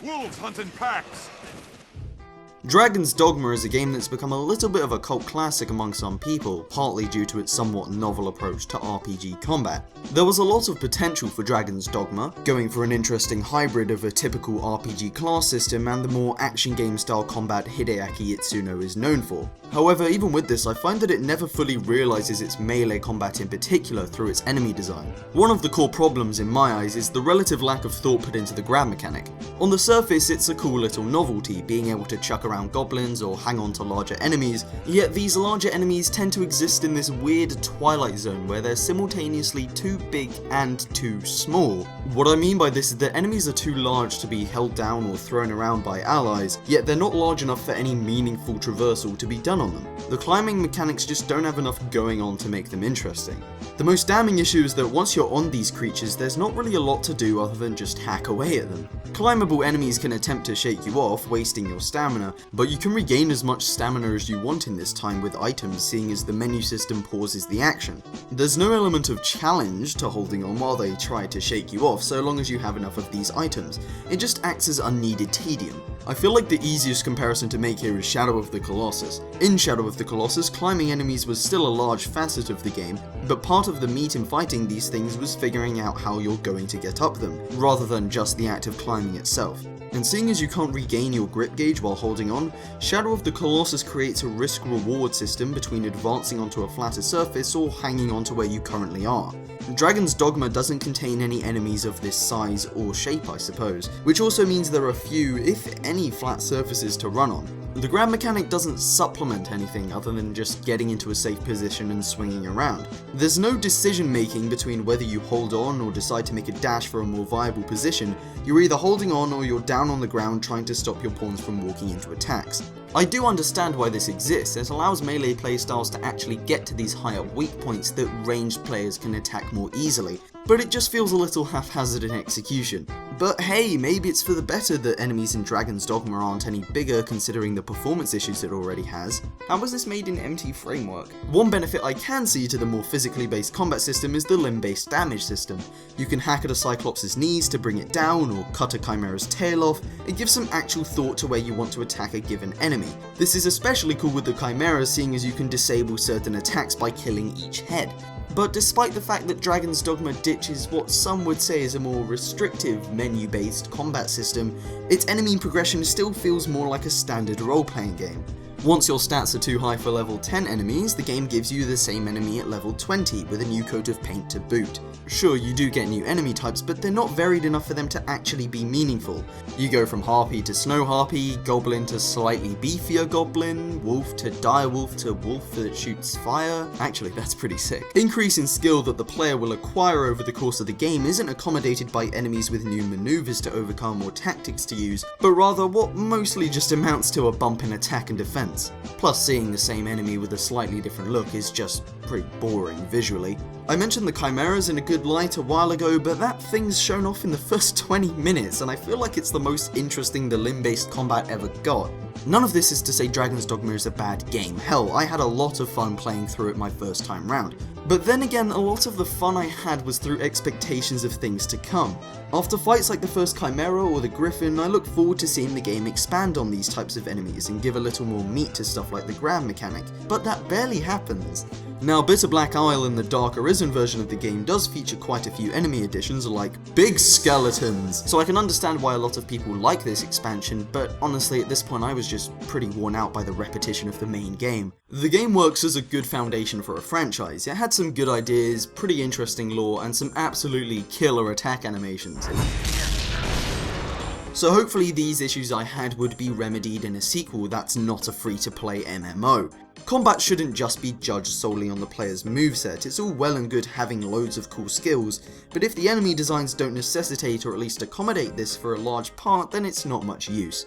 Wolves hunt in packs. Dragon's Dogma is a game that's become a little bit of a cult classic among some people, partly due to its somewhat novel approach to RPG combat. There was a lot of potential for Dragon's Dogma, going for an interesting hybrid of a typical RPG class system and the more action game style combat Hideaki Itsuno is known for. However, even with this, I find that it never fully realises its melee combat in particular through its enemy design. One of the core problems in my eyes is the relative lack of thought put into the grab mechanic. On the surface, it's a cool little novelty, being able to chuck around goblins or hang on to larger enemies, yet these larger enemies tend to exist in this weird twilight zone where they're simultaneously too big and too small. What I mean by this is that enemies are too large to be held down or thrown around by allies, yet they're not large enough for any meaningful traversal to be done on them. The climbing mechanics just don't have enough going on to make them interesting. The most damning issue is that once you're on these creatures, there's not really a lot to do other than just hack away at them. Climbable enemies can attempt to shake you off, wasting your stamina, but you can regain as much stamina as you want in this time with items, seeing as the menu system pauses the action. There's no element of challenge to holding on while they try to shake you off, so long as you have enough of these items. It just acts as unneeded tedium. I feel like the easiest comparison to make here is Shadow of the Colossus. In Shadow of the Colossus, climbing enemies was still a large facet of the game, but part of the meat in fighting these things was figuring out how you're going to get up them, rather than just the act of climbing itself. And seeing as you can't regain your grip gauge while holding on, Shadow of the Colossus creates a risk-reward system between advancing onto a flatter surface or hanging onto where you currently are. Dragon's Dogma doesn't contain any enemies of this size or shape, I suppose, which also means there are few, if any, flat surfaces to run on. The grab mechanic doesn't supplement anything other than just getting into a safe position and swinging around. There's no decision making between whether you hold on or decide to make a dash for a more viable position. You're either holding on or you're down on the ground trying to stop your pawns from walking into attacks. I do understand why this exists, it allows melee playstyles to actually get to these higher weak points that ranged players can attack more easily, but it just feels a little haphazard in execution. But hey, maybe it's for the better that enemies in Dragon's Dogma aren't any bigger considering the performance issues it already has. How was this made in MT Framework? One benefit I can see to the more physically based combat system is the limb-based damage system. You can hack at a Cyclops' knees to bring it down, or cut a Chimera's tail off. It gives some actual thought to where you want to attack a given enemy. This is especially cool with the Chimeras, seeing as you can disable certain attacks by killing each head. But despite the fact that Dragon's Dogma ditches what some would say is a more restrictive menu-based combat system, its enemy progression still feels more like a standard role-playing game. Once your stats are too high for level 10 enemies, the game gives you the same enemy at level 20 with a new coat of paint to boot. Sure, you do get new enemy types, but they're not varied enough for them to actually be meaningful. You go from Harpy to Snow Harpy, Goblin to slightly beefier Goblin, Wolf to Direwolf to Wolf that shoots fire. Actually, that's pretty sick. Increase in skill that the player will acquire over the course of the game isn't accommodated by enemies with new maneuvers to overcome or tactics to use, but rather what mostly just amounts to a bump in attack and defense. Plus, seeing the same enemy with a slightly different look is just pretty boring visually. I mentioned the Chimeras in a good light a while ago, but that thing's shown off in the first 20 minutes, and I feel like it's the most interesting the limb-based combat ever got. None of this is to say Dragon's Dogma is a bad game. Hell, I had a lot of fun playing through it my first time round. But then again, a lot of the fun I had was through expectations of things to come. After fights like the first Chimera or the Griffin, I look forward to seeing the game expand on these types of enemies and give a little more meat to stuff like the grab mechanic, but that barely happens. Now, Bitter Black Isle in the Dark Arisen version of the game does feature quite a few enemy additions like big skeletons, so I can understand why a lot of people like this expansion, but honestly at this point I was just pretty worn out by the repetition of the main game. The game works as a good foundation for a franchise. It had some good ideas, pretty interesting lore, and some absolutely killer attack animations. So hopefully these issues I had would be remedied in a sequel that's not a free-to-play MMO. Combat shouldn't just be judged solely on the player's moveset. It's all well and good having loads of cool skills, but if the enemy designs don't necessitate or at least accommodate this for a large part, then it's not much use.